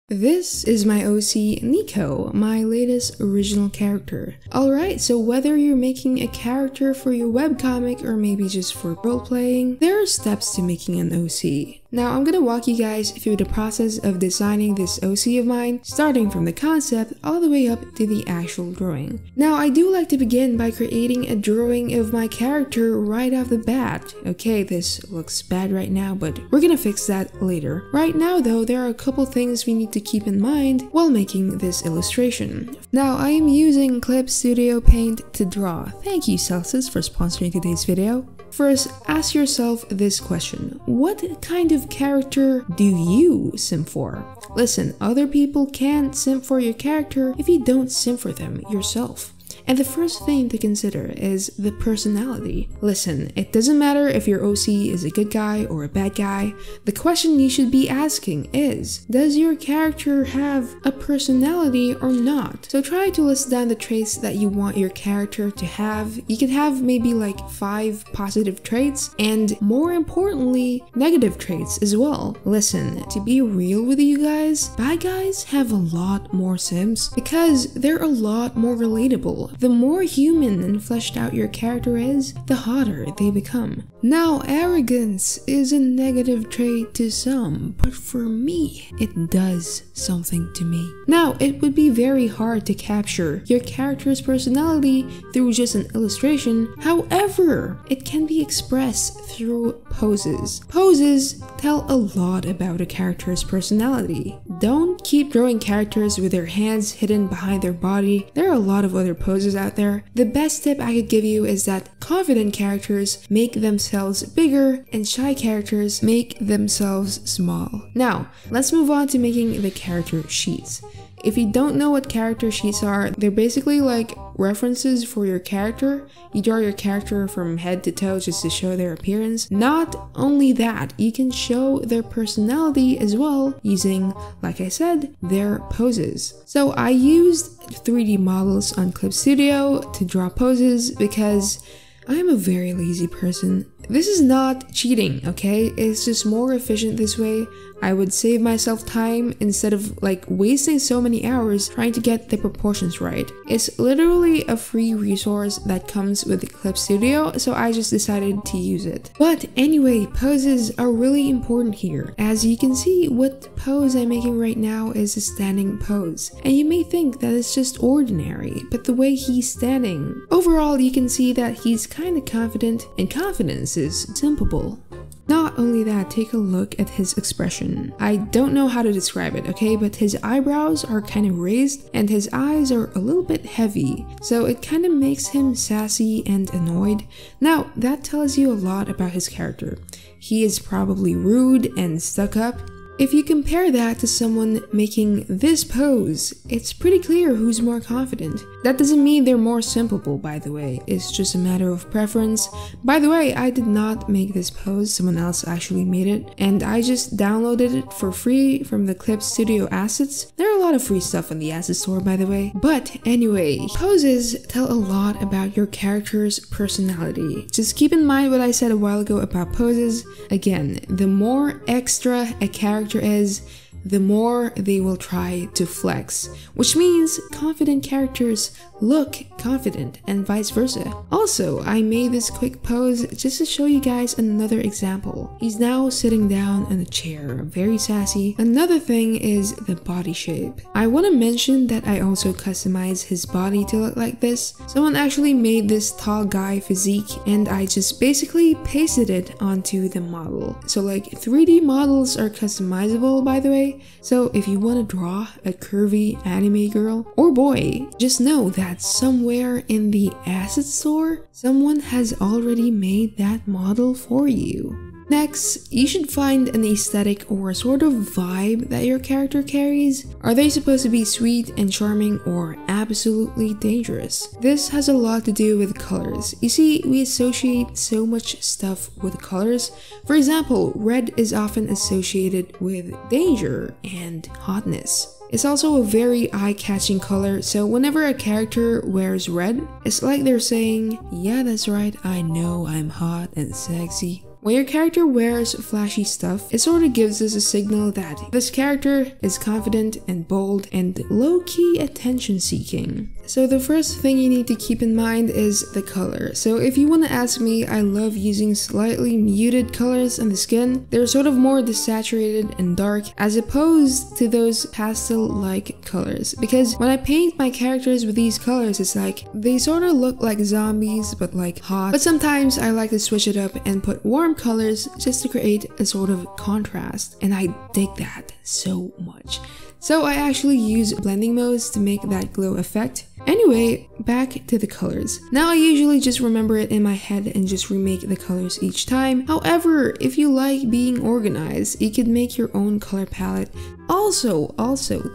This is my OC Nico, my latest original character. Alright, so whether you're making a character for your webcomic or maybe just for role-playing, there are steps to making an OC. Now I'm gonna walk you guys through the process of designing this OC of mine, starting from the concept all the way up to the actual drawing. Now I do like to begin by creating a drawing of my character right off the bat. Okay, this looks bad right now, but we're gonna fix that later. Right now though, there are a couple things we need to keep in mind while making this illustration. Now I am using Clip Studio Paint to draw. Thank you Celsius for sponsoring today's video. First, ask yourself this question: what kind of character do you simp for? Listen, other people can't simp for your character if you don't simp for them yourself. And the first thing to consider is the personality. Listen, it doesn't matter if your OC is a good guy or a bad guy. The question you should be asking is, does your character have a personality or not? So try to list down the traits that you want your character to have. You could have maybe like 5 positive traits and, more importantly, negative traits as well. Listen, to be real with you guys, bad guys have a lot more simps because they're a lot more relatable. The more human and fleshed out your character is, the hotter they become. Now, arrogance is a negative trait to some, but for me, it does something to me. Now, it would be very hard to capture your character's personality through just an illustration. However, it can be expressed through poses. Poses tell a lot about a character's personality. Don't keep drawing characters with their hands hidden behind their body. There are a lot of other poses out there. The best tip I could give you is that confident characters make themselves bigger and shy characters make themselves small. Now, let's move on to making the character sheets. If you don't know what character sheets are, they're basically like references for your character. You draw your character from head to toe just to show their appearance. Not only that, you can show their personality as well using, like I said, their poses. So I used 3D models on Clip Studio to draw poses because I am a very lazy person. This is not cheating, okay? It's just more efficient this way. I would save myself time instead of like wasting so many hours trying to get the proportions right. It's literally a free resource that comes with the Clip Studio, so I just decided to use it. But anyway, poses are really important here. As you can see, what pose I'm making right now is a standing pose. And you may think that it's just ordinary, but the way he's standing, overall you can see that he's kind of confident, and confidence is simpable. Not only that, take a look at his expression. I don't know how to describe it, okay, but his eyebrows are kind of raised and his eyes are a little bit heavy, so it kind of makes him sassy and annoyed. Now, that tells you a lot about his character. He is probably rude and stuck up. If you compare that to someone making this pose, it's pretty clear who's more confident. That doesn't mean they're more simpable, by the way. It's just a matter of preference. By the way, I did not make this pose, someone else actually made it, and I just downloaded it for free from the Clip Studio assets. There are a lot of free stuff on the asset store, by the way. But anyway, poses tell a lot about your character's personality. Just keep in mind what I said a while ago about poses. Again, the more extra a character is, the more they will try to flex, which means confident characters look confident and vice versa. Also, I made this quick pose just to show you guys another example. He's now sitting down in a chair, very sassy. Another thing is the body shape. I want to mention that I also customized his body to look like this. Someone actually made this tall guy physique and I just basically pasted it onto the model. So like 3D models are customizable, by the way. So if you want to draw a curvy anime girl or boy, just know that somewhere in the asset store, someone has already made that model for you. Next, you should find an aesthetic or a sort of vibe that your character carries. Are they supposed to be sweet and charming or absolutely dangerous? This has a lot to do with colors. You see, we associate so much stuff with colors. For example, red is often associated with danger and hotness. It's also a very eye-catching color, so whenever a character wears red, it's like they're saying, yeah, that's right, I know I'm hot and sexy. When your character wears flashy stuff, it sort of gives us a signal that this character is confident and bold and low-key attention-seeking. So the first thing you need to keep in mind is the color. So if you want to ask me, I love using slightly muted colors on the skin. They're sort of more desaturated and dark as opposed to those pastel-like colors. Because when I paint my characters with these colors, it's like they sort of look like zombies but like hot. But sometimes I like to switch it up and put warm colors just to create a sort of contrast. And I dig that so much. So I actually use blending modes to make that glow effect. Anyway, back to the colors. Now I usually just remember it in my head and just remake the colors each time. However, if you like being organized, you could make your own color palette. Also,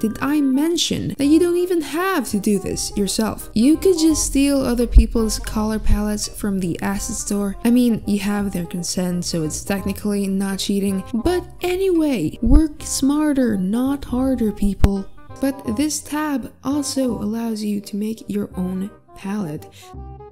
did I mention that you don't even have to do this yourself? You could just steal other people's color palettes from the asset store. I mean, you have their consent, so it's technically not cheating. But anyway, work smarter, not harder, people. But this tab also allows you to make your own palette.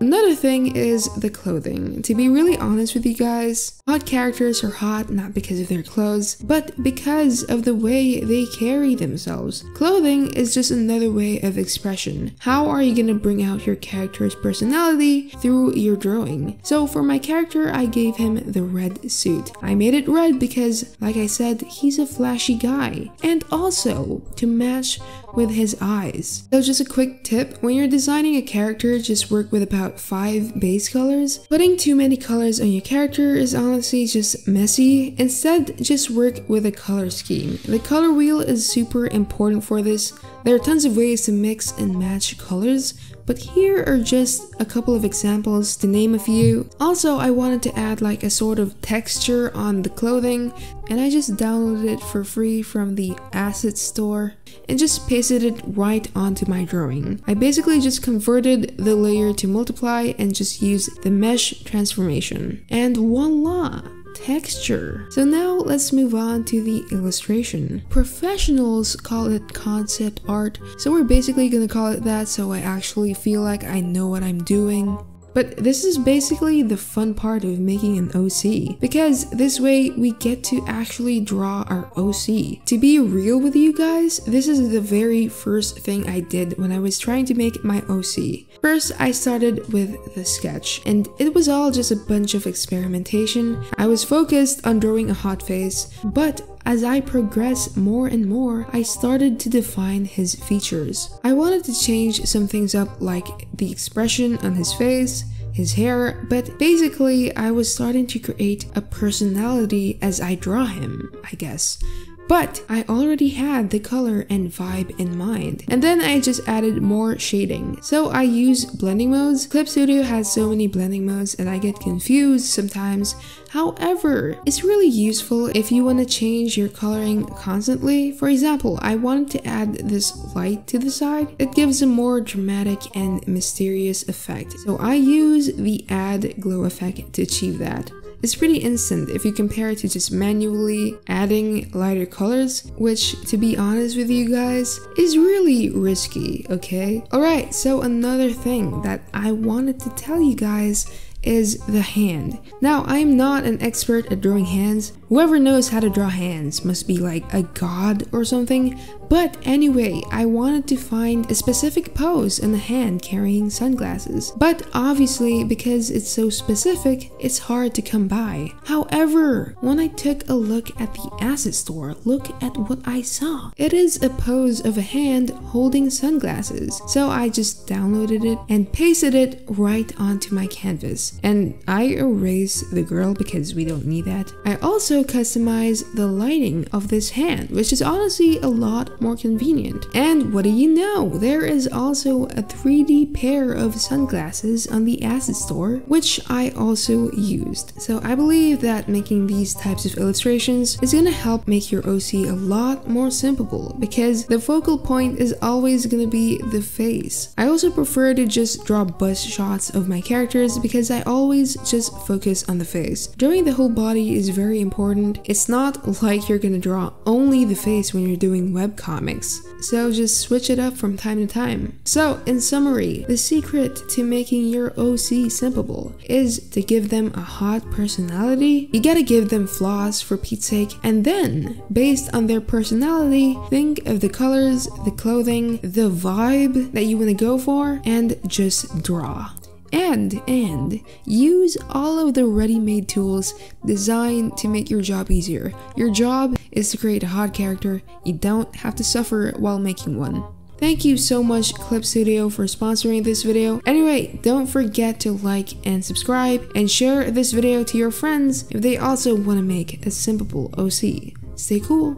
Another thing is the clothing. To be really honest with you guys, hot characters are hot not because of their clothes, but because of the way they carry themselves. Clothing is just another way of expression. How are you gonna bring out your character's personality through your drawing? So for my character, I gave him the red suit. I made it red because, like I said, he's a flashy guy. And also to match with his eyes. So just a quick tip, when you're designing a character, just work with about 5 base colors. Putting too many colors on your character is honestly just messy. Instead, just work with a color scheme. The color wheel is super important for this. There are tons of ways to mix and match colors, but here are just a couple of examples to name a few. Also, I wanted to add like a sort of texture on the clothing, and I just downloaded it for free from the asset store and just pasted it right onto my drawing. I basically just converted the layer to multiply and just used the mesh transformation. And voila! Texture. So now let's move on to the illustration. Professionals call it concept art, so we're basically gonna call it that so I actually feel like I know what I'm doing. But this is basically the fun part of making an OC, because this way we get to actually draw our OC. To be real with you guys, this is the very first thing I did when I was trying to make my OC. First, I started with the sketch, and it was all just a bunch of experimentation. I was focused on drawing a hot face, but as I progressed more and more, I started to define his features. I wanted to change some things up, like the expression on his face, his hair, but basically I was starting to create a personality as I draw him, I guess. But I already had the color and vibe in mind. And then I just added more shading. So I use blending modes. Clip Studio has so many blending modes and I get confused sometimes. However, it's really useful if you want to change your coloring constantly. For example, I wanted to add this light to the side. It gives a more dramatic and mysterious effect. So I use the add glow effect to achieve that. It's pretty instant if you compare it to just manually adding lighter colors, which, to be honest with you guys, is really risky, okay? Alright, so another thing that I wanted to tell you guys is the hand. Now, I'm not an expert at drawing hands. Whoever knows how to draw hands must be like a god or something. But anyway, I wanted to find a specific pose in the hand carrying sunglasses. But obviously, because it's so specific, it's hard to come by. However, when I took a look at the asset store, look at what I saw. It is a pose of a hand holding sunglasses. So I just downloaded it and pasted it right onto my canvas. And I erased the girl because we don't need that. I also customized the lighting of this hand, which is honestly a lot more convenient. And what do you know? There is also a 3D pair of sunglasses on the asset store, which I also used. So I believe that making these types of illustrations is gonna help make your OC a lot more simpable, because the focal point is always gonna be the face. I also prefer to just draw bust shots of my characters because I always just focus on the face. Drawing the whole body is very important important. It's not like you're gonna draw only the face when you're doing webcomics, so just switch it up from time to time. So in summary, the secret to making your OC simpable is to give them a hot personality. You gotta give them flaws for Pete's sake, and then based on their personality, think of the colors, the clothing, the vibe that you want to go for, and just draw. And use all of the ready-made tools designed to make your job easier. Your job is to create a hot character. You don't have to suffer while making one. Thank you so much Clip Studio for sponsoring this video. Anyway, don't forget to like and subscribe and share this video to your friends if they also want to make a Simpable OC. Stay cool.